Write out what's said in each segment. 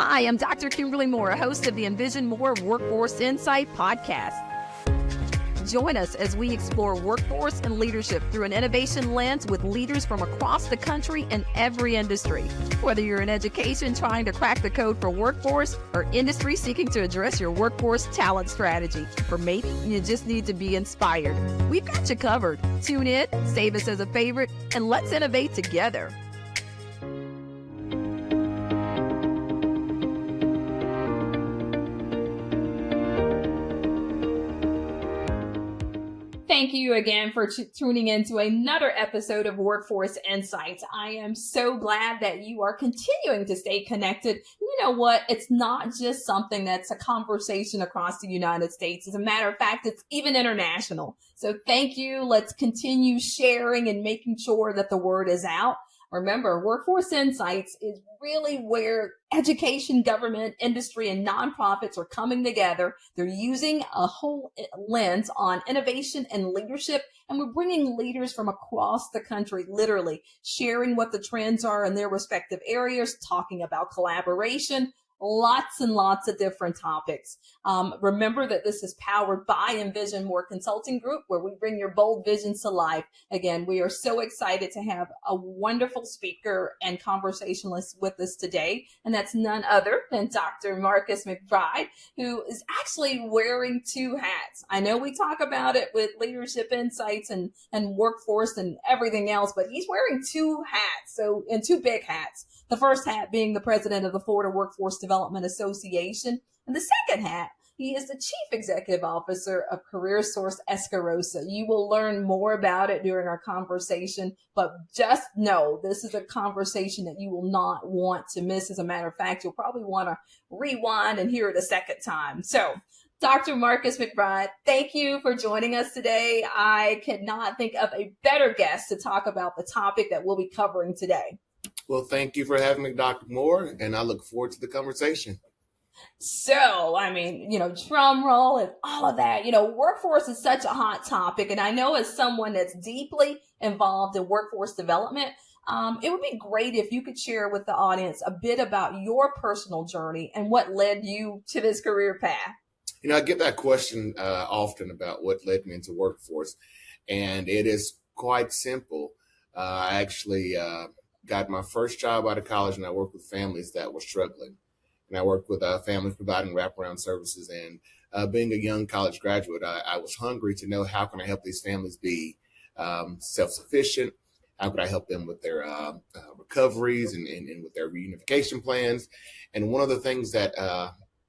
Hi, I'm Dr. Kimberly Moore, host of the Envision More Workforce Insight podcast. Join us as we explore workforce and leadership through an innovation lens with leaders from across the country in every industry. Whether you're in education trying to crack the code for workforce or industry seeking to address your workforce talent strategy, or maybe you just need to be inspired, we've got you covered. Tune in, save us as a favorite, and let's innovate together. Thank you again for tuning in to another episode of Workforce Insights. I am so glad that you are continuing to stay connected. You know what? It's not just something that's a conversation across the United States. As a matter of fact, it's even international. So thank you. Let's continue sharing and making sure that the word is out. Remember, Workforce Insights is really where education, government, industry, and nonprofits are coming together. They're using a whole lens on innovation and leadership, and we're bringing leaders from across the country, literally sharing what the trends are in their respective areas, talking about collaboration, lots and lots of different topics. Remember that this is powered by Envision More Consulting Group, where we bring your bold visions to life. Again, we are so excited to have a wonderful speaker and conversationalist with us today, and that's none other than Dr. Marcus McBride, who is actually wearing two hats. I know we talk about it with leadership insights and workforce and everything else, but he's wearing two hats, and two big hats. The first hat being the president of the Florida Workforce Development Association. And the second hat, he is the Chief Executive Officer of Career Source Escarosa. You will learn more about it during our conversation, but just know this is a conversation that you will not want to miss. As a matter of fact, you'll probably want to rewind and hear it a second time. So, Dr. Marcus McBride, thank you for joining us today. I could not think of a better guest to talk about the topic that we'll be covering today. Well, thank you for having me, Dr. Moore, and I look forward to the conversation. So, drum roll and all of that. Workforce is such a hot topic, and I know as someone that's deeply involved in workforce development, it would be great if you could share with the audience a bit about your personal journey and what led you to this career path. I get that question often about what led me into workforce, and it is quite simple. I actually got my first job out of college, and I worked with families that were struggling. And I worked with families providing wraparound services. And being a young college graduate, I was hungry to know how can I help these families be self-sufficient? How could I help them with their recoveries and with their reunification plans? And one of the things that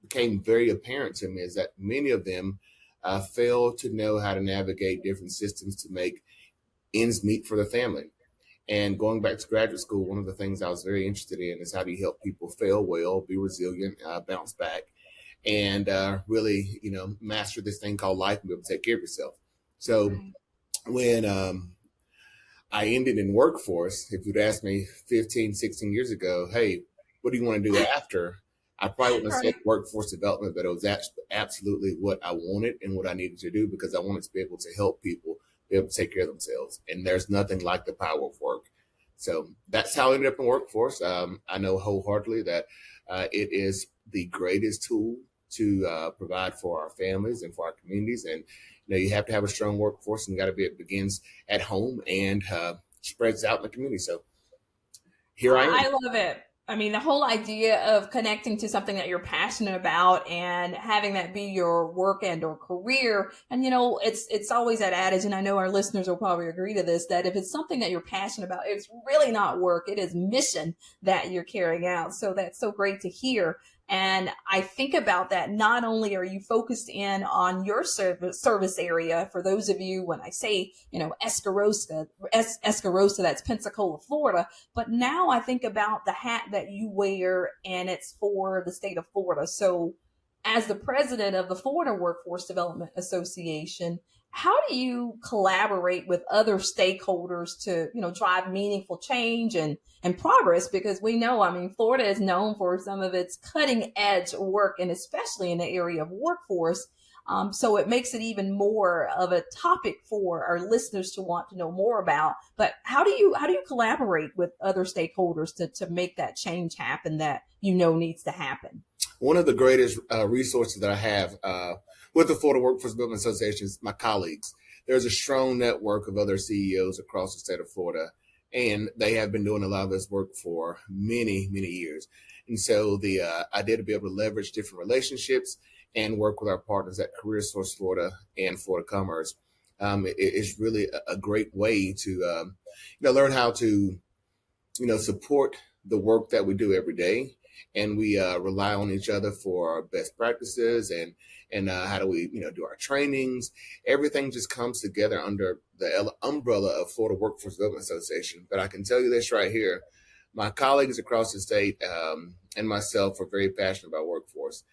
became very apparent to me is that many of them fail to know how to navigate different systems to make ends meet for the family. And going back to graduate school, one of the things I was very interested in is how do you help people fail well, be resilient, bounce back, and really, master this thing called life and be able to take care of yourself. So when I ended in workforce, if you'd asked me 15, 16 years ago, hey, what do you want to do after? I probably wouldn't have said workforce development, but it was absolutely what I wanted and what I needed to do because I wanted to be able to help people be able to take care of themselves. And there's nothing like the power of work. So that's how I ended up in workforce. I know wholeheartedly that it is the greatest tool to provide for our families and for our communities. And, you have to have a strong workforce and it begins at home and spreads out in the community. So here I am. I love it. The whole idea of connecting to something that you're passionate about and having that be your work and or career. And, it's always that adage, and I know our listeners will probably agree to this, that if it's something that you're passionate about, it's really not work. It is mission that you're carrying out. So that's so great to hear. And I think about that. Not only are you focused in on your service area, for those of you, when I say, Escarosa, that's Pensacola, Florida. But now I think about the hat that you wear, and it's for the state of Florida. So as the president of the Florida Workforce Development Association, how do you collaborate with other stakeholders to, drive meaningful change and progress? Because we know, Florida is known for some of its cutting edge work, and especially in the area of workforce. So it makes it even more of a topic for our listeners to want to know more about. But how do you collaborate with other stakeholders to make that change happen that needs to happen? One of the greatest resources that I have with the Florida Workforce Development Association is my colleagues. There's a strong network of other CEOs across the state of Florida, and they have been doing a lot of this work for many, many years. And so the idea to be able to leverage different relationships and work with our partners at Career Source Florida and Florida Commerce is really a great way to learn how to support the work that we do every day, and we rely on each other for our best practices and how do we do our trainings. Everything just comes together under the umbrella of Florida Workforce Development Association. But I can tell you this right here: my colleagues across the state and myself are very passionate about workforce.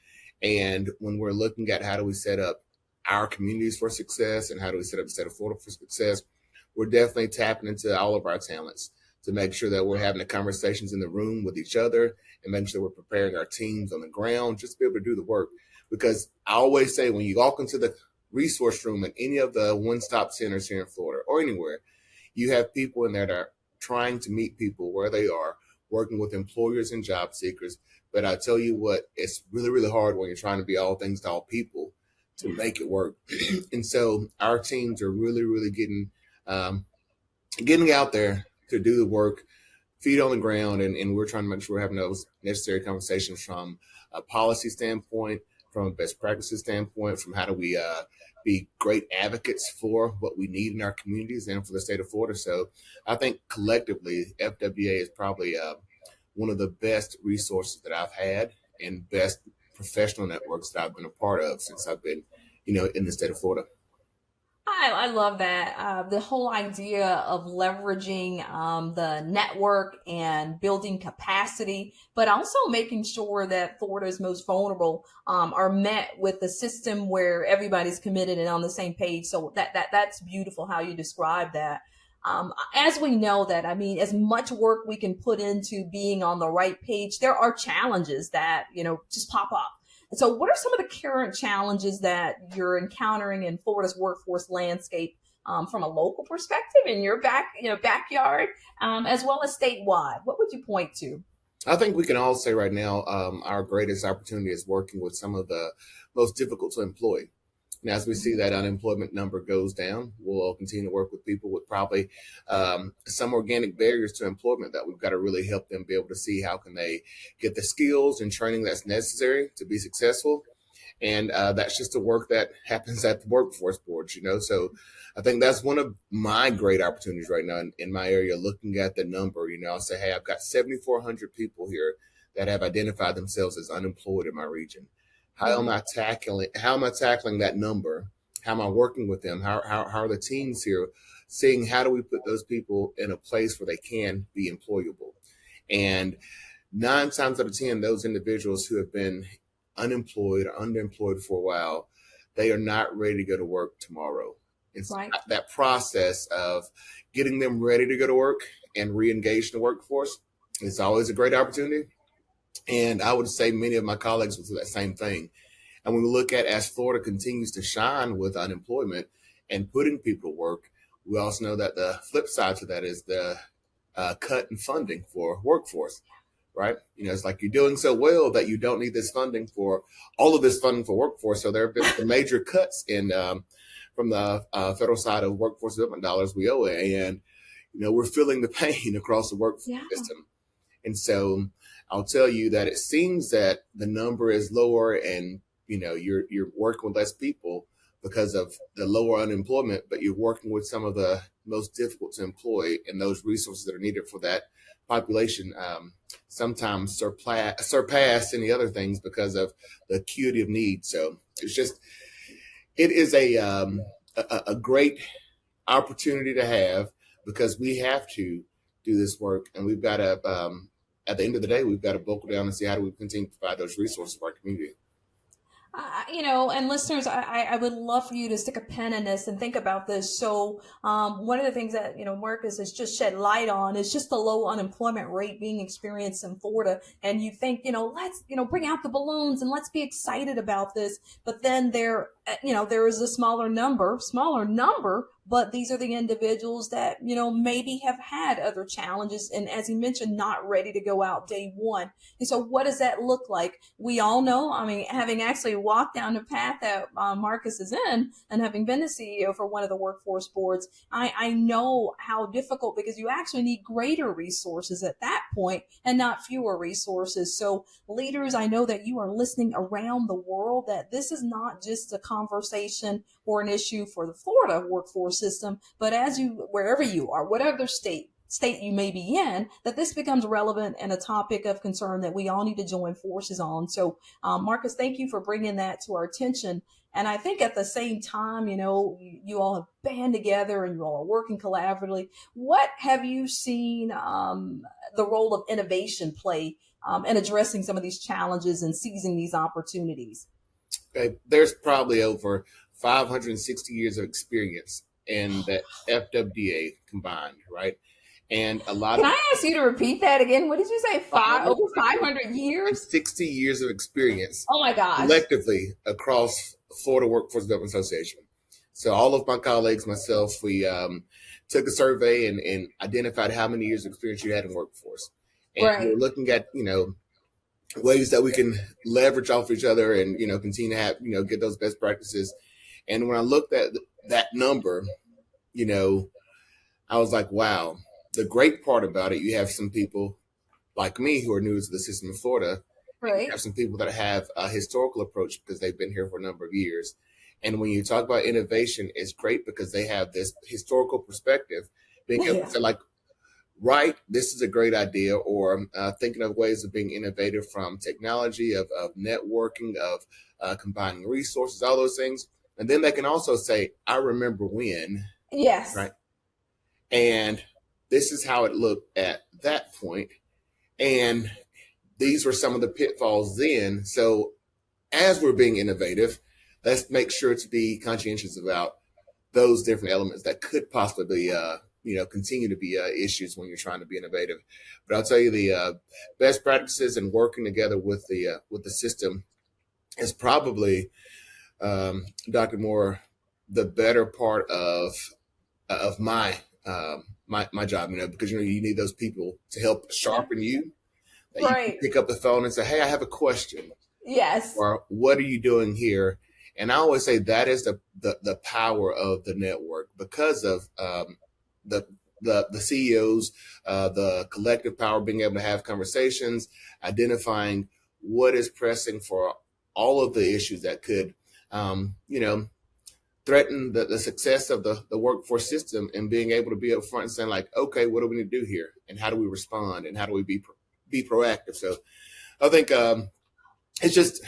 And when we're looking at how do we set up our communities for success and how do we set up the state of Florida for success, we're definitely tapping into all of our talents to make sure that we're having the conversations in the room with each other and making sure we're preparing our teams on the ground just to be able to do the work. Because I always say, when you walk into the resource room at any of the one-stop centers here in Florida or anywhere, you have people in there that are trying to meet people where they are, working with employers and job seekers. But I tell you what, it's really, really hard when you're trying to be all things to all people to make it work. And so our teams are really, really getting out there to do the work, feet on the ground, and we're trying to make sure we're having those necessary conversations from a policy standpoint, from a best practices standpoint, from how do we be great advocates for what we need in our communities and for the state of Florida. So I think collectively, FWA is probably one of the best resources that I've had and best professional networks that I've been a part of since I've been, in the state of Florida. I love that. The whole idea of leveraging the network and building capacity, but also making sure that Florida's most vulnerable are met with a system where everybody's committed and on the same page. So that's beautiful how you describe that. As we know that, I mean, as much work we can put into being on the right page, there are challenges that, just pop up. So what are some of the current challenges that you're encountering in Florida's workforce landscape from a local perspective in your backyard, as well as statewide? What would you point to? I think we can all say right now our greatest opportunity is working with some of the most difficult to employ. And as we see that unemployment number goes down, we'll continue to work with people with probably some organic barriers to employment that we've got to really help them be able to see how can they get the skills and training that's necessary to be successful. And that's just the work that happens at the workforce boards, So I think that's one of my great opportunities right now in my area, looking at the number. I'll say, hey, I've got 7,400 people here that have identified themselves as unemployed in my region. How am I tackling that number? How am I working with them? How are the teams here seeing how do we put those people in a place where they can be employable? And 9 times out of 10, those individuals who have been unemployed or underemployed for a while, they are not ready to go to work tomorrow. It's right. That process of getting them ready to go to work and re-engage in the workforce is always a great opportunity. And I would say many of my colleagues will do that same thing. And when we look at as Florida continues to shine with unemployment and putting people to work, we also know that the flip side to that is the cut in funding for workforce, right? It's like you're doing so well that you don't need this funding for all of this funding for workforce. So there have been some major cuts in from the federal side of workforce development dollars we owe. And, we're feeling the pain across the workforce system. And so I'll tell you that it seems that the number is lower and, you're working with less people because of the lower unemployment, but you're working with some of the most difficult to employ, and those resources that are needed for that population sometimes surpass any other things because of the acuity of need. So it is a great opportunity to have, because we have to do this work, and we've got to, at the end of the day, we've got to buckle down and see how do we continue to provide those resources for our community. And listeners, I would love for you to stick a pen in this and think about this. So, one of the things that, Marcus has just shed light on is just the low unemployment rate being experienced in Florida. And you think, let's, bring out the balloons and let's be excited about this. But then there is a smaller number, but these are the individuals that, maybe have had other challenges. And as he mentioned, not ready to go out day one. And so what does that look like? We all know, having actually walked down the path that Marcus is in and having been the CEO for one of the workforce boards, I know how difficult, because you actually need greater resources at that point and not fewer resources. So leaders, I know that you are listening around the world, that this is not just a conversation or an issue for the Florida workforce system, but wherever you are, whatever state you may be in, that this becomes relevant and a topic of concern that we all need to join forces on. So, Marcus, thank you for bringing that to our attention. And I think at the same time, you all have band together and you all are working collaboratively. What have you seen the role of innovation play in addressing some of these challenges and seizing these opportunities? There's probably over 560 years of experience in the FWDA combined, right? And a lot Can I ask you to repeat that again? What did you say? Over 500 years? 60 years of experience. Oh my gosh. Collectively across Florida Workforce Development Association. So all of my colleagues, myself, we took a survey and identified how many years of experience you had in workforce. And right. we're looking at, ways that we can leverage off each other and, continue to have, get those best practices. And when I looked at that number, I was like, wow. The great part about it, you have some people like me who are new to the system in Florida. Right. You have some people that have a historical approach because they've been here for a number of years. And when you talk about innovation, it's great because they have this historical perspective, being able to say, like, right, this is a great idea, or thinking of ways of being innovative from technology, of networking, of combining resources, all those things. And then they can also say, I remember when. Yes. Right. And this is how it looked at that point. And these were some of the pitfalls then. So as we're being innovative, let's make sure to be conscientious about those different elements that could possibly be, continue to be issues when you're trying to be innovative. But I'll tell you, the best practices and working together with the system is probably, Dr. Moore, the better part of my job, because you need those people to help sharpen you. That right. You can pick up the phone and say, "Hey, I have a question." Yes. Or what are you doing here? And I always say that is the power of the network, because of the CEOs, the collective power, being able to have conversations, identifying what is pressing for all of the issues that could, threaten the success of the workforce system, and being able to be up front and saying, like, okay, what do we need to do here? And how do we respond? And how do we be proactive? So I think it's just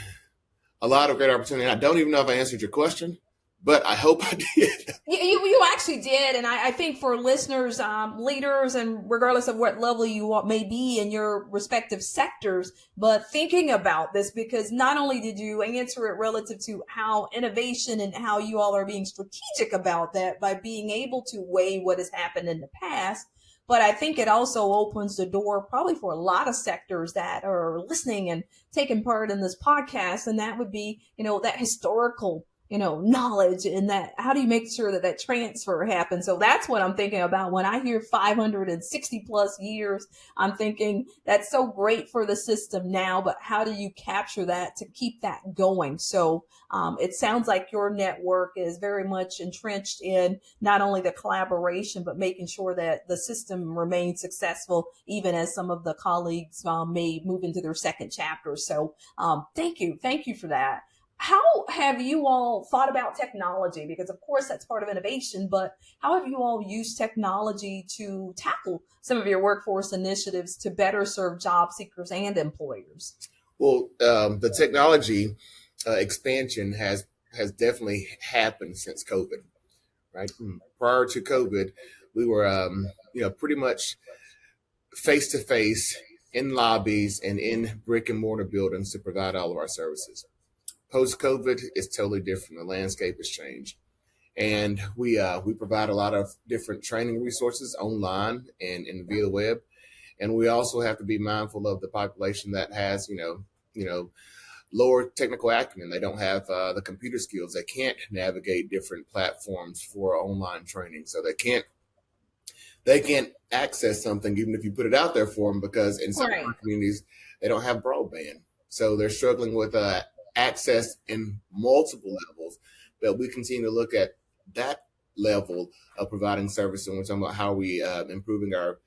a lot of great opportunity. I don't even know if I answered your question, but I hope I did. You actually did. And I think for listeners, leaders, and regardless of what level you may be in your respective sectors, but thinking about this, because not only did you answer it relative to how innovation and how you all are being strategic about that by being able to weigh what has happened in the past, but I think it also opens the door probably for a lot of sectors that are listening and taking part in this podcast. And that would be, that historical knowledge, and that how do you make sure that transfer happens? So that's what I'm thinking about when I hear 560 plus years. I'm thinking that's so great for the system now, but how do you capture that to keep that going? So it sounds like your network is very much entrenched in not only the collaboration, but making sure that the system remains successful, even as some of the colleagues may move into their second chapter. So thank you for that. How have you all thought about technology? Because of course that's part of innovation, but how have you all used technology to tackle some of your workforce initiatives to better serve job seekers and employers? Well, the technology expansion has definitely happened since COVID, right? Prior to COVID, we were, pretty much face to face in lobbies and in brick and mortar buildings to provide all of our services. Post COVID, it's totally different. The landscape has changed. And we provide a lot of different training resources online and via the web. And we also have to be mindful of the population that has, lower technical acumen. They don't have the computer skills. They can't navigate different platforms for online training. So they can't access something even if you put it out there for them, because in some communities, they don't have broadband. So they're struggling with access in multiple levels. But we continue to look at that level of providing service. And we're talking about how we improving our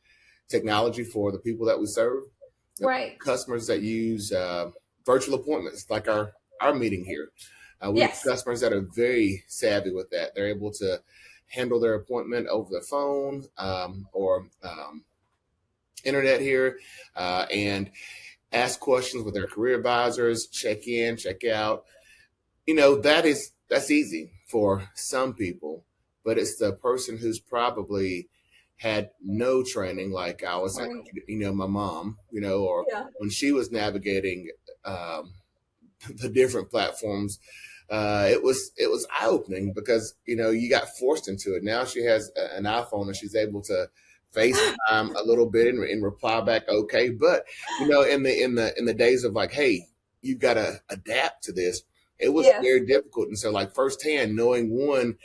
technology for the people that we serve. Right. Customers that use virtual appointments, like our meeting here. We have customers that are very savvy with that. They're able to handle their appointment over the phone or internet here and ask questions with their career advisors, check in, check out. That's easy for some people, but it's the person who's probably had no training, like I was, my mom, or when she was navigating the different platforms, it was eye opening because you got forced into it. Now she has an iPhone and she's able to FaceTime a little bit and reply back okay. But in the days of like, hey, you've got to adapt to this. It was very difficult. And so like firsthand, knowing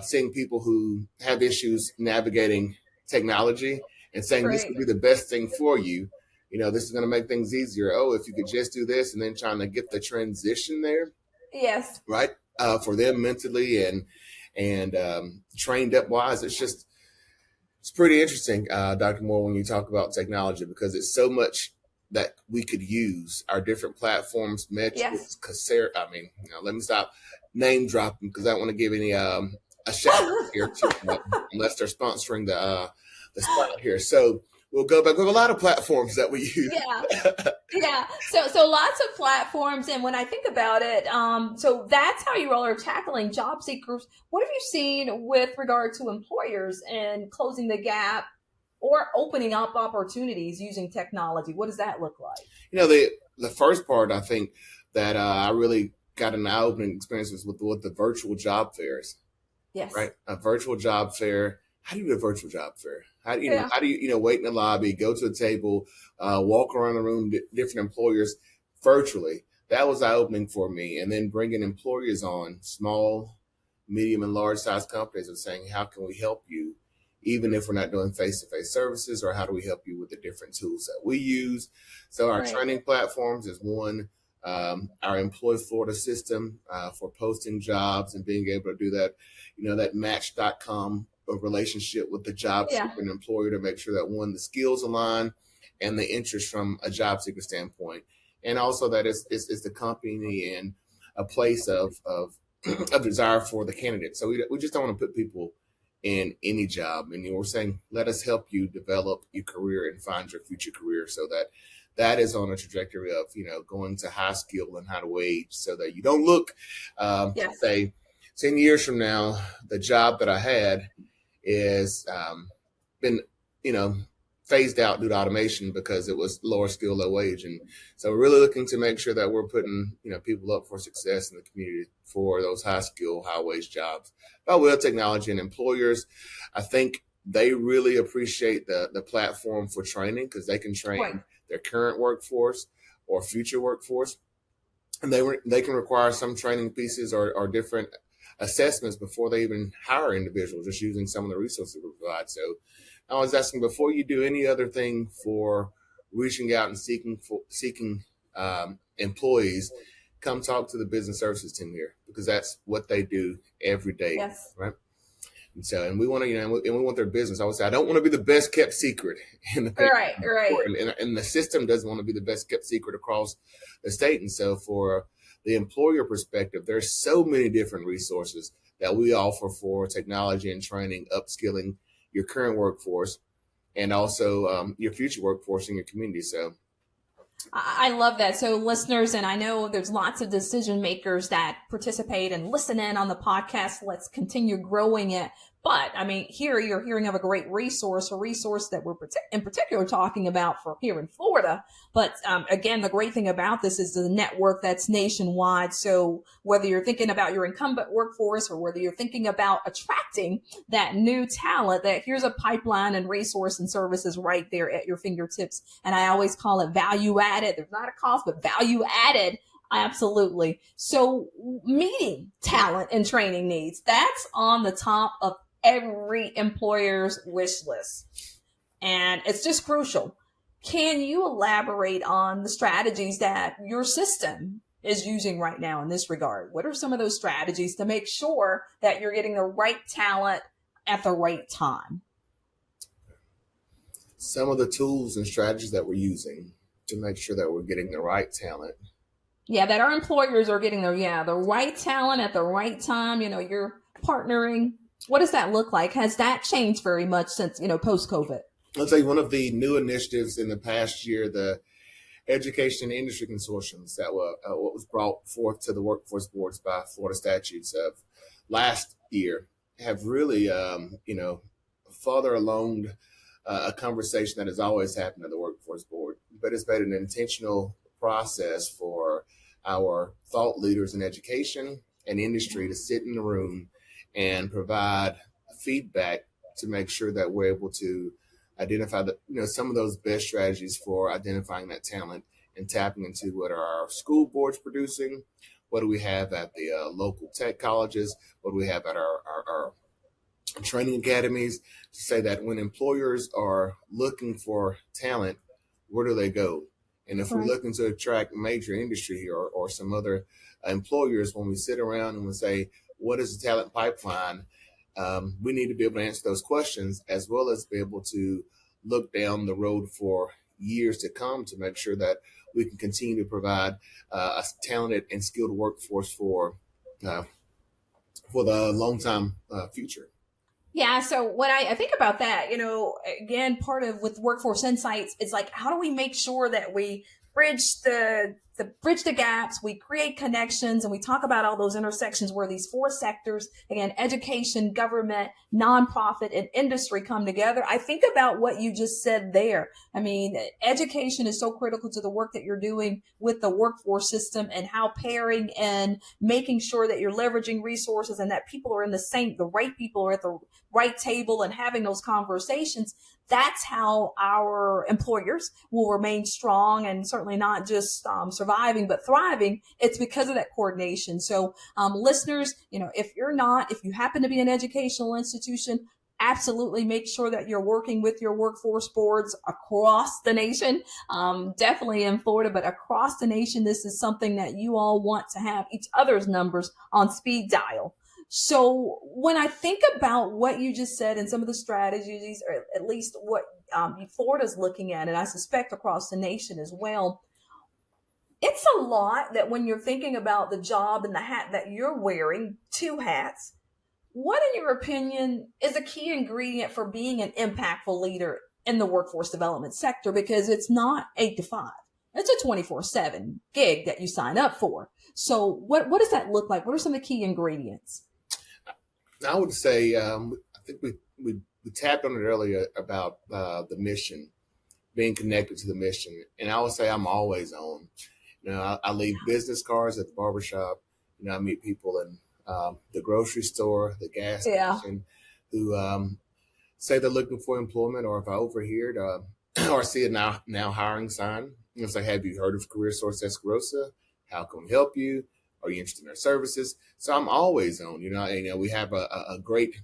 seeing people who have issues navigating technology and saying this would be the best thing for you. This is going to make things easier. Oh, if you could just do this, and then trying to get the transition there. Yes. Right. For them mentally and trained up wise, it's pretty interesting, Dr. Moore, when you talk about technology, because it's so much that we could use. Our different platforms, Metrics, Coursera. Let me stop name dropping because I don't want to give any a shout out here unless they're sponsoring the spot here. So we'll go back. We have a lot of platforms that we use. Yeah. So lots of platforms. And when I think about it, so that's how you all are tackling job seekers. What have you seen with regard to employers and closing the gap or opening up opportunities using technology? What does that look like? The first part, I think that I really got an eye-opening experiences with the virtual job fairs. Yes. Right. A virtual job fair. How do you do a virtual job fair? How do you wait in the lobby, go to a table, walk around the room, different employers virtually? That was eye-opening for me. And then bringing employers on, small, medium, and large size companies, and saying, how can we help you? Even if we're not doing face-to-face services, or how do we help you with the different tools that we use? So our training platforms is one, our Employ Florida system for posting jobs and being able to do that, that Match.com relationship with the job seeker and employer to make sure that one, the skills align and the interest from a job seeker standpoint. And also that it's the company and a place of desire for the candidate. So we just don't want to put people in any job. And we're saying, let us help you develop your career and find your future career, so that is on a trajectory of, going to high skill and high wage, so that you don't look, say 10 years from now, the job that I had is been, phased out due to automation because it was lower skill, low wage. And so we're really looking to make sure that we're putting, people up for success in the community for those high skill, high wage jobs. By way of technology and employers, I think they really appreciate the platform for training, because they can train their current workforce or future workforce. And they can require some training pieces or different assessments before they even hire individuals, just using some of the resources we provide. So I was asking, before you do any other thing for reaching out and seeking employees, come talk to the business services team here, because that's what they do every day. Yes. Right. And so, and we want to, and we want their business. I would say, I don't want to be the best kept secret in the paper. Right. And the system doesn't want to be the best kept secret across the state. And so for the employer perspective, there's so many different resources that we offer for technology and training, upskilling your current workforce, and also your future workforce in your community. So I love that. So listeners, and I know there's lots of decision makers that participate and listen in on the podcast. Let's continue growing it. But I mean, here you're hearing of a great resource, a resource that we're in particular talking about for here in Florida. But again, the great thing about this is the network that's nationwide. So whether you're thinking about your incumbent workforce or whether you're thinking about attracting that new talent, that here's a pipeline and resource and services right there at your fingertips. And I always call it value added. There's not a cost, but value added. Absolutely. So meeting talent and training needs, that's on the top of every employer's wish list. And it's just crucial. Can you elaborate on the strategies that your system is using right now in this regard? What are some of those strategies to make sure that you're getting the right talent at the right time? Some of the tools and strategies that we're using to make sure that we're getting the right talent. Yeah, that our employers are getting the right talent at the right time. You're partnering. What does that look like? Has that changed very much since, post-COVID? I'll tell you one of the new initiatives in the past year, the Education and Industry Consortiums that what was brought forth to the workforce boards by Florida statutes of last year have really, further along a conversation that has always happened at the workforce board, but it's been an intentional process for our thought leaders in education and industry to sit in the room and provide feedback to make sure that we're able to identify some of those best strategies for identifying that talent and tapping into what are our school boards producing, what do we have at the local tech colleges, what do we have at our training academies, to say that when employers are looking for talent, where do they go? And if we're looking to attract major industry here or some other employers, when we sit around and we say, what is the talent pipeline? We need to be able to answer those questions as well as be able to look down the road for years to come to make sure that we can continue to provide a talented and skilled workforce for the long time future. Yeah. So when I think about that, again, part of with Workforce Insights, it's like, how do we make sure that we bridge the gaps, we create connections, and we talk about all those intersections where these four sectors, again, education, government, nonprofit, and industry come together. I think about what you just said there. I mean, education is so critical to the work that you're doing with the workforce system and how pairing and making sure that you're leveraging resources and that people are in the right people are at the right table and having those conversations. That's how our employers will remain strong and certainly not just surviving, but thriving. It's because of that coordination. So listeners, if you happen to be an educational institution, absolutely make sure that you're working with your workforce boards across the nation, definitely in Florida, but across the nation. This is something that you all want to have each other's numbers on speed dial. So when I think about what you just said and some of the strategies, or at least what Florida's looking at, and I suspect across the nation as well, it's a lot that when you're thinking about the job and the hat that you're wearing, two hats, what in your opinion is a key ingredient for being an impactful leader in the workforce development sector? Because it's not 8 to 5. It's a 24/7 gig that you sign up for. So what does that look like? What are some of the key ingredients? I would say, I think we tapped on it earlier about the mission, being connected to the mission. And I would say I'm always on. I leave business cards at the barbershop. I meet people in the grocery store, the gas station, who say they're looking for employment, or if I overhear it, or see a now hiring sign, say, have you heard of Career Source Escarosa? How can we help you? Are you interested in our services? So I'm always on, we have a great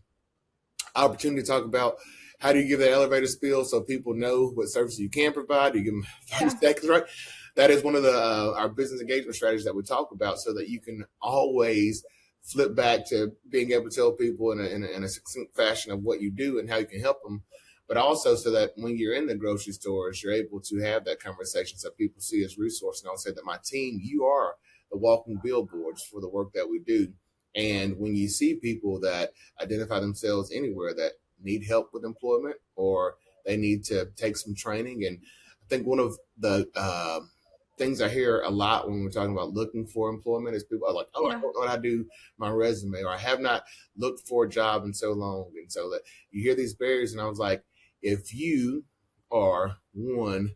opportunity to talk about how do you give that elevator spiel so people know what services you can provide. Do you give them 30 seconds, right? That is one of our business engagement strategies that we talk about, so that you can always flip back to being able to tell people in a succinct fashion of what you do and how you can help them. But also so that when you're in the grocery stores, you're able to have that conversation so people see as resource. And I'll say that my team, you are the walking billboards for the work that we do. And when you see people that identify themselves anywhere that need help with employment, or they need to take some training, and I think one of the things I hear a lot when we're talking about looking for employment is people are like, oh, I Yeah. don't know how to do my resume, or I have not looked for a job in so long. And so that you hear these barriers, and I was like, if you are one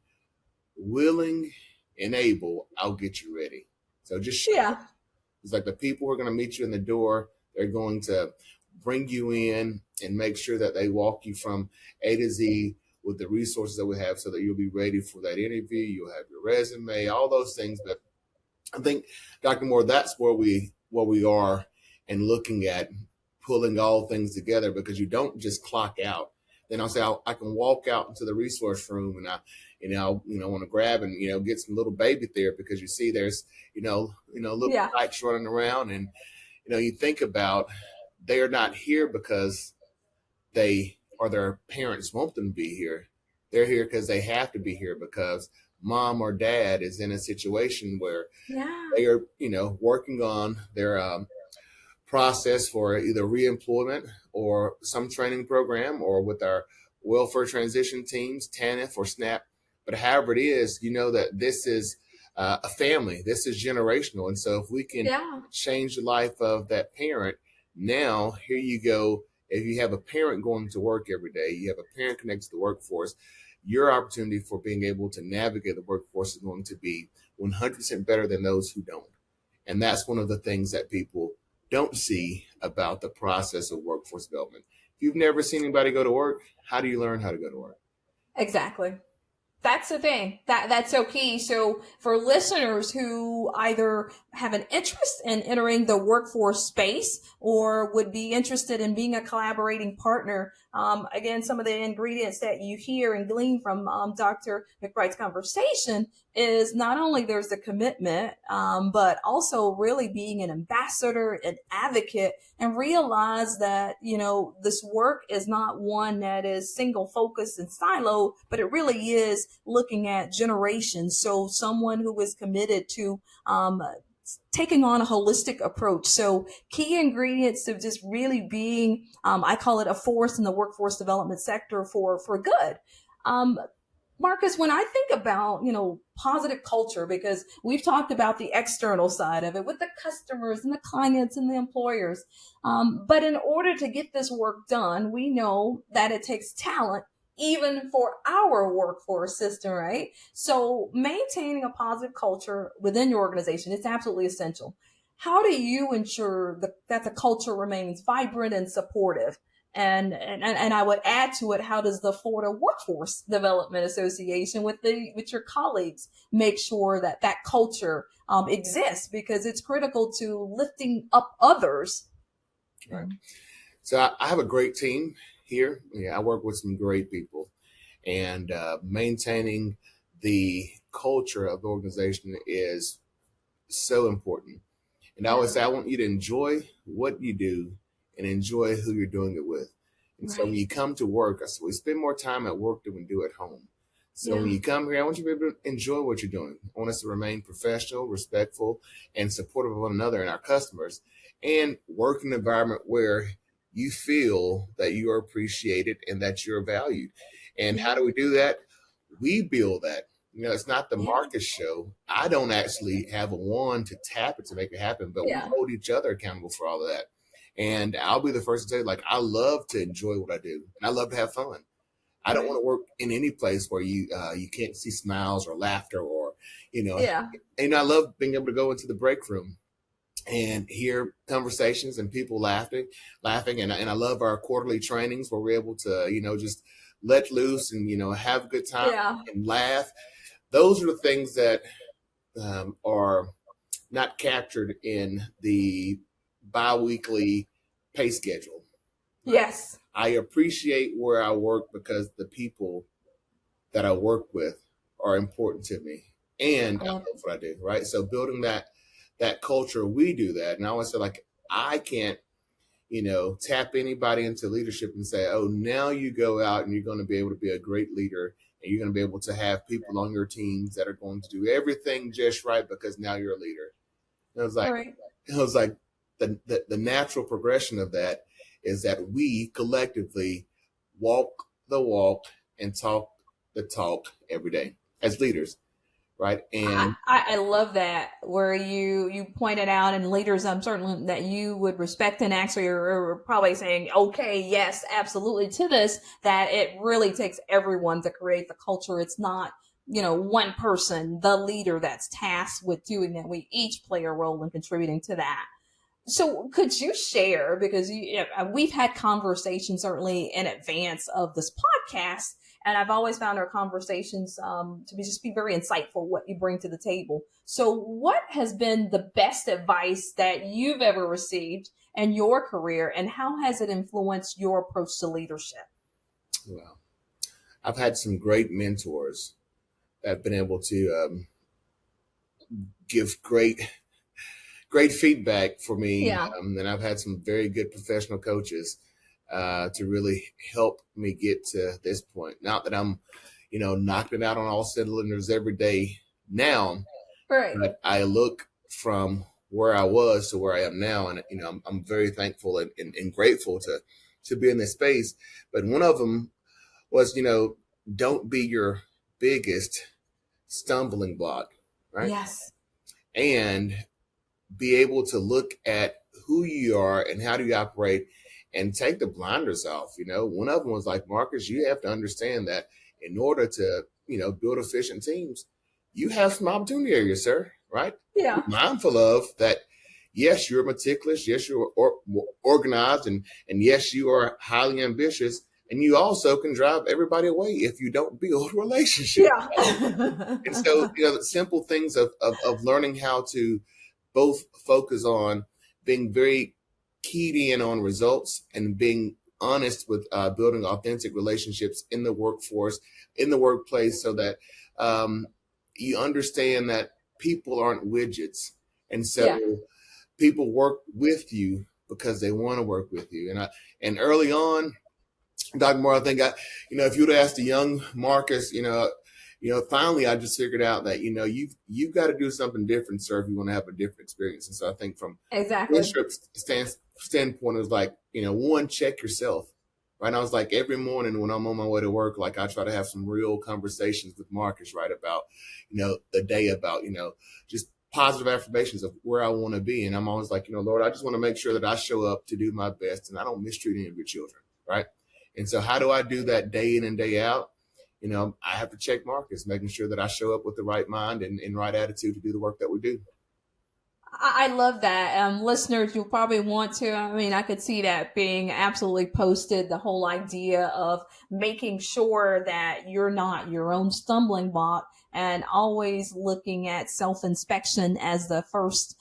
willing and able, I'll get you ready. So just show up. Yeah. It's like the people who are going to meet you in the door, they're going to bring you in and make sure that they walk you from A to Z with the resources that we have so that you'll be ready for that interview. You'll have your resume, all those things. But I think, Dr. Moore, that's where we are and looking at pulling all things together, because you don't just clock out. Then I'll say I can walk out into the resource room and I want to grab and get some little baby there, because you see there's little Yeah. bikes running around, and you think about, they are not here because they or their parents want them to be here. They're here because they have to be here, because mom or dad is in a situation where Yeah. they are, working on their process for either reemployment or some training program, or with our welfare transition teams, TANF or SNAP. But however it is, that this is a family, this is generational. And so if we can Yeah. change the life of that parent, now here you go. If you have a parent going to work every day, you have a parent connected to the workforce, your opportunity for being able to navigate the workforce is going to be 100% better than those who don't. And that's one of the things that people don't see about the process of workforce development. If you've never seen anybody go to work, how do you learn how to go to work? Exactly. That's the thing. That's so key. So for listeners who either have an interest in entering the workforce space or would be interested in being a collaborating partner, again, some of the ingredients that you hear and glean from Dr. McBride's conversation is not only there's the commitment, but also really being an ambassador, an advocate, and realize that, this work is not one that is single focused and siloed, but it really is looking at generations. So someone who is committed to taking on a holistic approach. So key ingredients of just really being, I call it a force in the workforce development sector for good. Marcus, when I think about, positive culture, because we've talked about the external side of it with the customers and the clients and the employers. But in order to get this work done, we know that it takes talent, even for our workforce system, right? So maintaining a positive culture within your organization is absolutely essential. How do you ensure that the culture remains vibrant and supportive? And I would add to it, how does the Florida Workforce Development Association with your colleagues make sure that culture exists? Because it's critical to lifting up others. Right. So I have a great team here. Yeah, I work with some great people, and maintaining the culture of the organization is so important. And I always say, I want you to enjoy what you do and enjoy who you're doing it with. And so when you come to work, I say, we spend more time at work than we do at home. So when you come here, I want you to be able to enjoy what you're doing. I want us to remain professional, respectful, and supportive of one another and our customers, and work in an environment where you feel that you are appreciated and that you're valued. And how do we do that? We build that. It's not the Marcus show. I don't actually have a wand to tap it to make it happen, but we hold each other accountable for all of that. And I'll be the first to say, like, I love to enjoy what I do, and I love to have fun. I don't want to work in any place where you can't see smiles or laughter or, And I love being able to go into the break room and hear conversations and people laughing. And I love our quarterly trainings where we're able to, just let loose and, have a good time and laugh. Those are the things that are not captured in the biweekly pay schedule. Yes. I appreciate where I work because the people that I work with are important to me, and I love what I do, right? So building that culture, we do that. And I always say, like, I can't, tap anybody into leadership and say, oh, now you go out and you're going to be able to be a great leader, and you're going to be able to have people on your teams that are going to do everything just right because now you're a leader. And it was like the natural progression of that is that we collectively walk the walk and talk the talk every day as leaders. right? I, And I love that where you pointed out, and leaders, I'm certain that you would respect and actually are probably saying, okay, yes, absolutely to this, that it really takes everyone to create the culture. It's not, one person, the leader that's tasked with doing that. We each play a role in contributing to that. So could you share, because we've had conversations certainly in advance of this podcast, and I've always found our conversations to be very insightful, what you bring to the table. So what has been the best advice that you've ever received in your career, and how has it influenced your approach to leadership? well, I've had some great mentors that have been able to give great feedback for me. Yeah. And I've had some very good professional coaches to really help me get to this point. Not that I'm, knocking out on all cylinders every day now, Right. but I look from where I was to where I am now. And, I'm very thankful and grateful to be in this space. But one of them was, don't be your biggest stumbling block, right? Yes. And be able to look at who you are and how do you operate and take the blinders off. One of them was like, Marcus, you have to understand that in order to, build efficient teams, you have some opportunity areas, sir, right? Be Yeah. mindful of that. Yes, you're meticulous. Yes, you're organized. And yes, you are highly ambitious. And you also can drive everybody away if you don't build relationships. Yeah. And so, the simple things of learning how to both focus on being very keyed in on results and being honest with building authentic relationships in the workforce, in the workplace, so that you understand that people aren't widgets. And Yeah. so people work with you because they want to work with you. And early on, Dr. Moore, I think if you'd asked a young Marcus, finally I just figured out that, you've got to do something different, sir, if you want to have a different experience. And so I think from Exactly. leadership standpoint, it was like, one, check yourself. Right. And I was like, every morning when I'm on my way to work, like I try to have some real conversations with Marcus, right, about, the day, about, just positive affirmations of where I want to be. And I'm always like, Lord, I just want to make sure that I show up to do my best and I don't mistreat any of your children. Right. And so how do I do that day in and day out? I have to check Marcus, making sure that I show up with the right mind and right attitude to do the work that we do. I love that. Listeners, you'll probably want to. I mean, I could see that being absolutely posted. The whole idea of making sure that you're not your own stumbling block, and always looking at self inspection as the first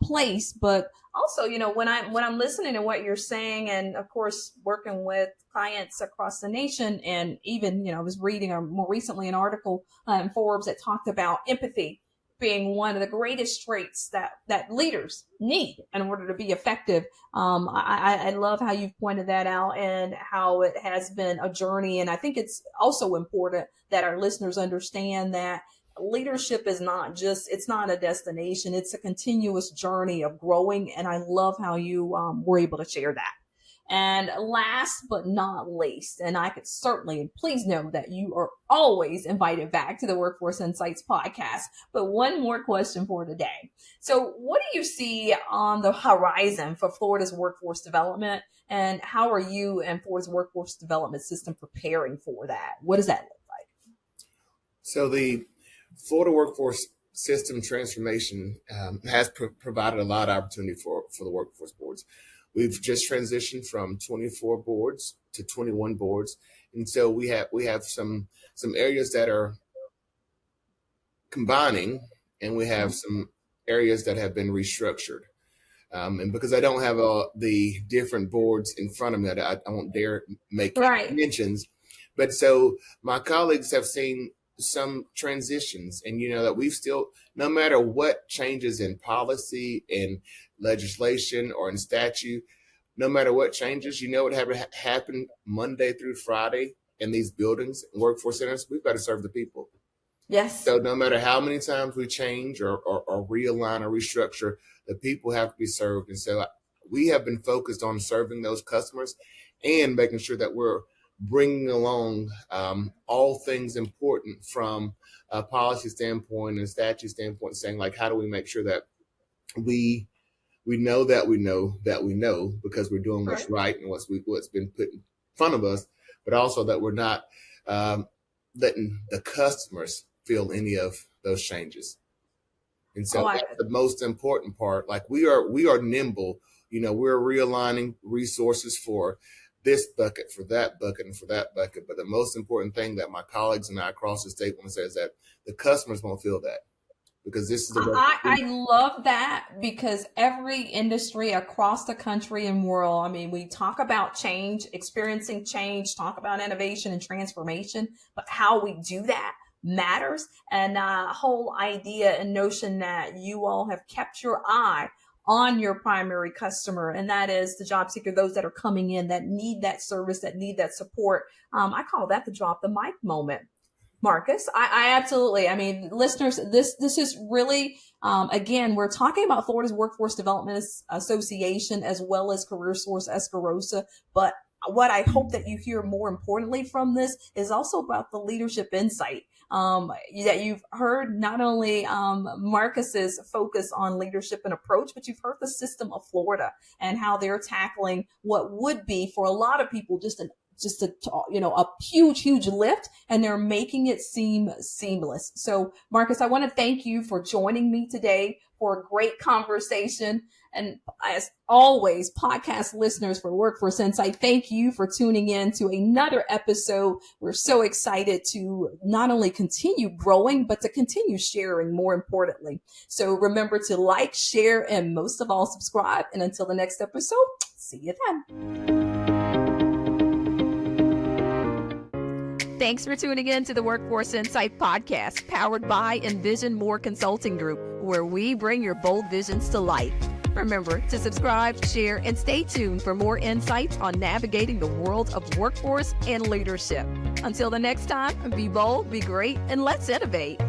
place. But also, when I'm listening to what you're saying, and of course working with clients across the nation, and even I was reading more recently an article in Forbes that talked about empathy being one of the greatest traits that leaders need in order to be effective. I love how you've pointed that out and how it has been a journey. And I think it's also important that our listeners understand that leadership is it's not a destination. It's a continuous journey of growing. And I love how you were able to share that. And last but not least, and I could certainly, please know that you are always invited back to the Workforce Insights podcast. But one more question for today. So what do you see on the horizon for Florida's workforce development? And how are you and Florida's workforce development system preparing for that? What does that look like? So the Florida workforce system transformation has provided a lot of opportunity for the workforce boards. We've just transitioned from 24 boards to 21 boards. And so we have some areas that are combining, and we have some areas that have been restructured. And because I don't have the different boards in front of me, I won't dare make mentions. But so my colleagues have seen some transitions, and that we've still, no matter what changes in policy, in legislation, or in statute, no matter what changes, what happened Monday through Friday in these buildings and workforce centers, we've got to serve the people. Yes. So no matter how many times we change or realign or restructure, the people have to be served. And so we have been focused on serving those customers and making sure that we're bringing along all things important from policy standpoint and statute standpoint, saying like, how do we make sure that we know that we know that we know because we're doing what's right and what's been put in front of us, but also that we're not letting the customers feel any of those changes. And so that's the most important part. Like we are nimble, we're realigning resources for this bucket, for that bucket, and for that bucket. But the most important thing that my colleagues and I across the state want to say is that the customers won't feel that. Because this is the I love that, because every industry across the country and world, I mean, we talk about change, experiencing change, talk about innovation and transformation, but how we do that matters. And whole idea and notion that you all have kept your eye on your primary customer, and that is the job seeker, those that are coming in that need that service, that need that support. I call that the drop the mic moment. Marcus, I absolutely, I mean, listeners, this is really, again, we're talking about Florida's Workforce Development Association as well as Career Source Escarosa. But what I hope that you hear more importantly from this is also about the leadership insight that you've heard, not only Marcus's focus on leadership and approach, but you've heard the system of Florida and how they're tackling what would be for a lot of people just a huge lift, and they're making it seem seamless. So Marcus, I want to thank you for joining me today for a great conversation. And as always, podcast listeners for Workforce Insight, thank you for tuning in to another episode. We're so excited to not only continue growing, but to continue sharing, more importantly. So remember to like, share, and most of all, subscribe. And until the next episode, see you then. Thanks for tuning in to the Workforce Insight podcast, powered by Envision More Consulting Group, where we bring your bold visions to life. Remember to subscribe, share, and stay tuned for more insights on navigating the world of workforce and leadership. Until the next time, be bold, be great, and let's innovate.